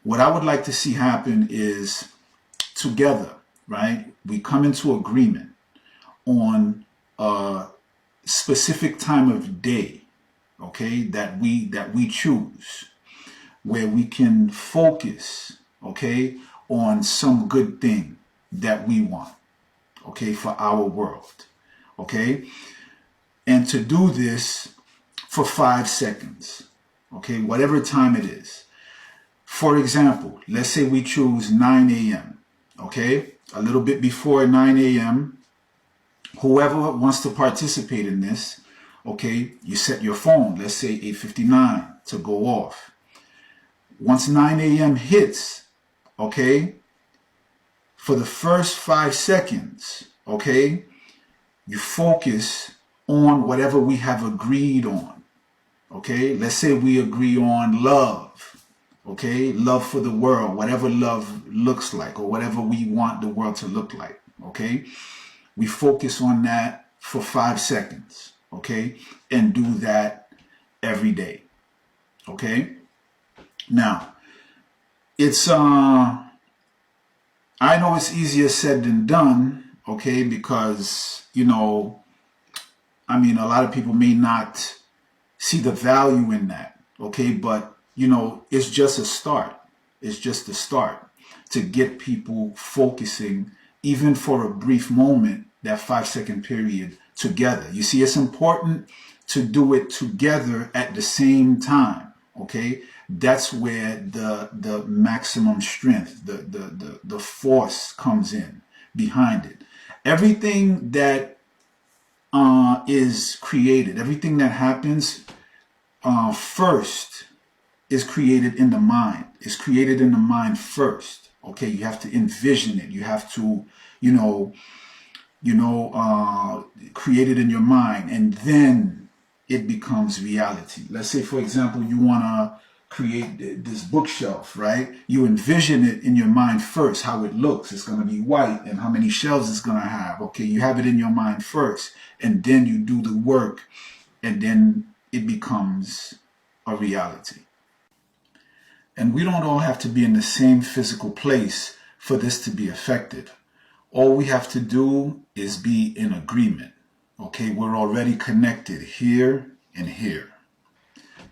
what I would like to see happen is together, right? We come into agreement on a specific time of day, okay, that we choose, where we can focus, okay, on some good thing that we want, okay, for our world, okay, and to do this for 5 seconds, okay, whatever time it is. For example, let's say we choose 9 a.m., okay, a little bit before 9 a.m. Whoever wants to participate in this, okay, you set your phone, let's say 8:59 to go off. Once 9 a.m. hits, okay, for the first 5 seconds, okay, you focus on whatever we have agreed on, okay? Let's say we agree on love, okay? Love for the world, whatever love looks like, or whatever we want the world to look like, okay? We focus on that for 5 seconds, okay? And do that every day, okay? Now, it's, I know it's easier said than done, okay? Because, you know, I mean, a lot of people may not see the value in that, okay? But, you know, it's just a start. It's just a start to get people focusing, even for a brief moment, that 5 second period together. You see, it's important to do it together at the same time, okay? That's where the maximum strength, the force comes in behind it. Everything that is created, everything that happens first is created in the mind. It's created in the mind first. Okay, you have to envision it. You have to, create it in your mind, and then it becomes reality. Let's say, for example, you want to create this bookshelf, right? You envision it in your mind first, how it looks. It's going to be white, and how many shelves it's going to have. Okay, you have it in your mind first, and then you do the work, and then it becomes a reality. And we don't all have to be in the same physical place for this to be effective. All we have to do is be in agreement. Okay, we're already connected here and here.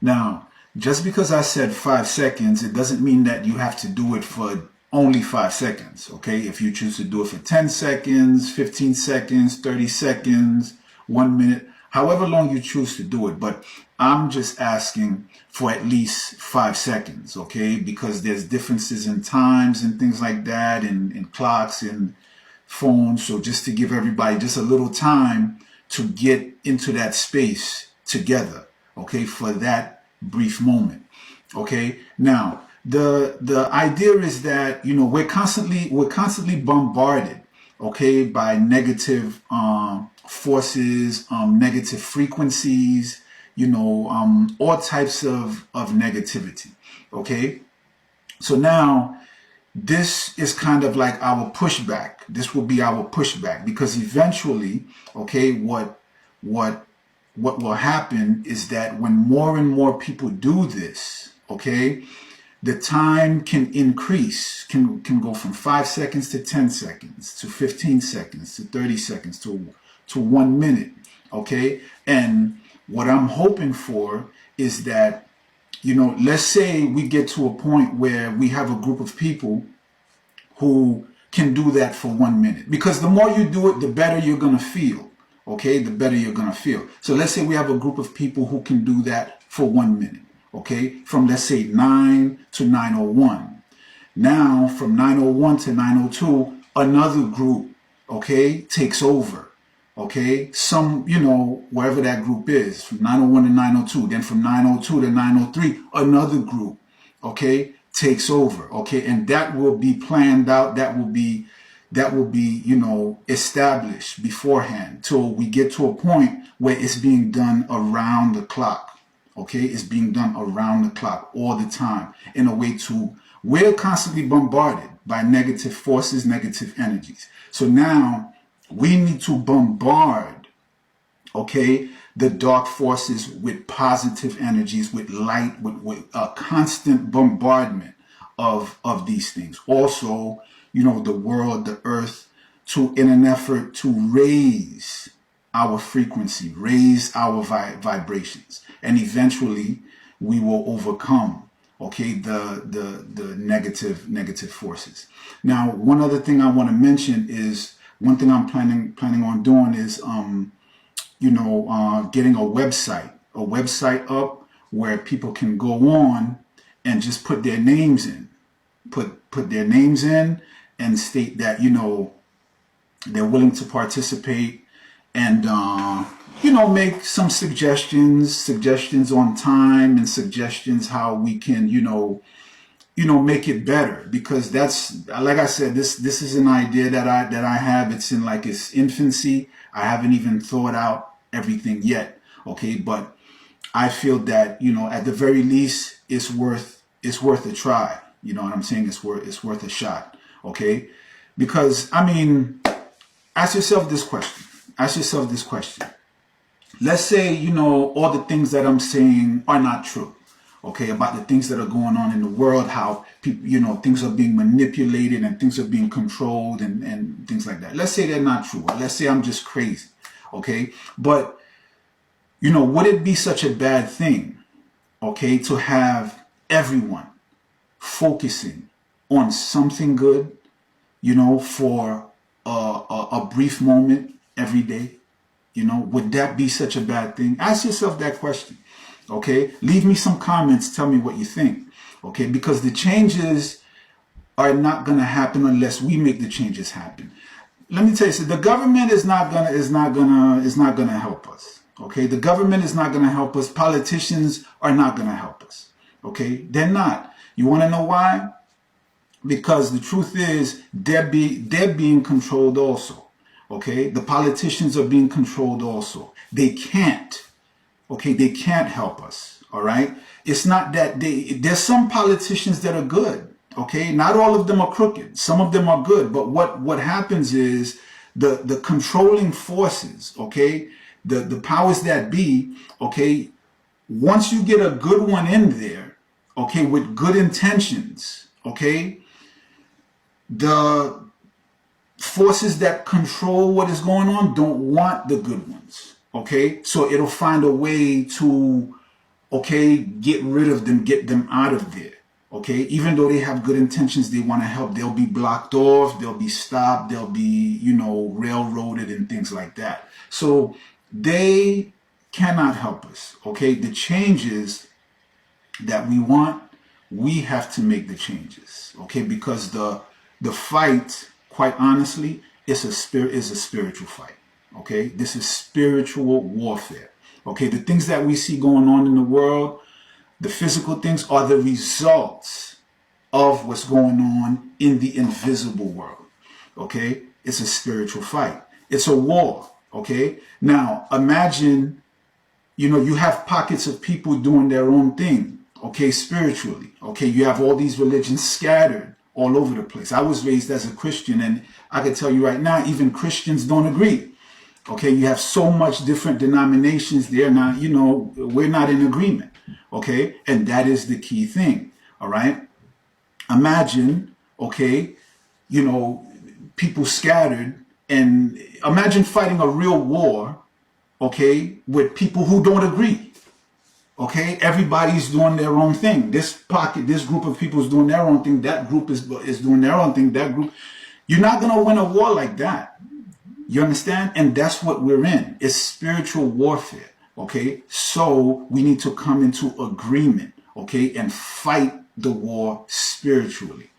Now, just because I said 5 seconds, it doesn't mean that you have to do it for only 5 seconds. Okay, if you choose to do it for 10 seconds, 15 seconds, 30 seconds, 1 minute, however long you choose to do it. But I'm just asking for at least 5 seconds, okay? Because there's differences in times and things like that, and clocks and phones. So just to give everybody just a little time to get into that space together, okay, for that brief moment, okay? Now, the idea is that, we're constantly bombarded, okay, by negative forces, negative frequencies, all types of negativity, okay? So now this is kind of like our pushback. This will be our pushback, because eventually, okay, what will happen is that when more and more people do this, okay, the time can increase, can go from 5 seconds to 10 seconds to 15 seconds to 30 seconds to 1 minute, okay? And what I'm hoping for is that, let's say we get to a point where we have a group of people who can do that for 1 minute. Because the more you do it, the better you're going to feel, okay? The better you're going to feel. So let's say we have a group of people who can do that for 1 minute, okay? From, let's say, 9 to 9:01. Now, from 9:01 to 9:02, another group, okay, takes over. Okay, wherever that group is, from 9:01 to 9:02, then from 9:02 to 9:03, another group, okay, takes over, okay, and that will be planned out, that will be, established beforehand, till we get to a point where it's being done around the clock, okay, it's being done around the clock all the time, in a way we're constantly bombarded by negative forces, negative energies. So now, we need to bombard, okay, the dark forces with positive energies, with light, with a constant bombardment of these things. Also, the world, the earth, in an effort to raise our frequency, raise our vibrations, and eventually we will overcome, okay, the negative forces. Now, one other thing I want to mention is, one thing I'm planning on doing is getting a website up where people can go on and just put their names in, put their names in, and state that they're willing to participate, and make some suggestions on time, and suggestions how we can make it better. Because that's, like I said, this is an idea that I have. It's in its infancy. I haven't even thought out everything yet, okay? But I feel that at the very least, it's worth a try. You know what I'm saying? It's worth a shot, okay? Because ask yourself this question. Let's say all the things that I'm saying are not true, okay? About the things that are going on in the world, how people, things are being manipulated and things are being controlled and things like that. Let's say they're not true. Or let's say I'm just crazy, okay? But would it be such a bad thing, okay, to have everyone focusing on something good, for a brief moment every day? Would that be such a bad thing? Ask yourself that question, okay? Leave me some comments. Tell me what you think, okay? Because the changes are not going to happen unless we make the changes happen. Let me tell you, so the government is not gonna help us, okay? The government is not gonna help us. Politicians are not gonna help us, okay? They're not. You want to know why? Because the truth is, they're being controlled also, okay? The politicians are being controlled also. They can't, okay? They can't help us, all right? It's not that there's some politicians that are good, okay? Not all of them are crooked. Some of them are good. But what happens is the controlling forces, okay? The powers that be, okay? Once you get a good one in there, okay, with good intentions, okay, the forces that control what is going on don't want the good ones, okay? So it'll find a way to, okay, get rid of them, get them out of there, okay? Even though they have good intentions, they want to help, they'll be blocked off, they'll be stopped, they'll be, railroaded and things like that. So they cannot help us, okay? The changes that we want, we have to make the changes, okay? Because the fight, quite honestly, is a spiritual fight, okay? This is spiritual warfare, okay? The things that we see going on in the world, the physical things, are the results of what's going on in the invisible world, okay? It's a spiritual fight. It's a war, okay? Now, imagine, you have pockets of people doing their own thing, okay, spiritually, okay? You have all these religions scattered all over the place. I was raised as a Christian, and I can tell you right now, even Christians don't agree, okay? You have so much different denominations there now, we're not in agreement, okay? And that is the key thing, all right? Imagine, okay, people scattered, and imagine fighting a real war, okay, with people who don't agree. Okay, everybody's doing their own thing. This group of people is doing their own thing. That group is doing their own thing. That group, you're not gonna win a war like that. You understand? And that's what we're in. It's spiritual warfare. Okay, so we need to come into agreement. Okay, and fight the war spiritually.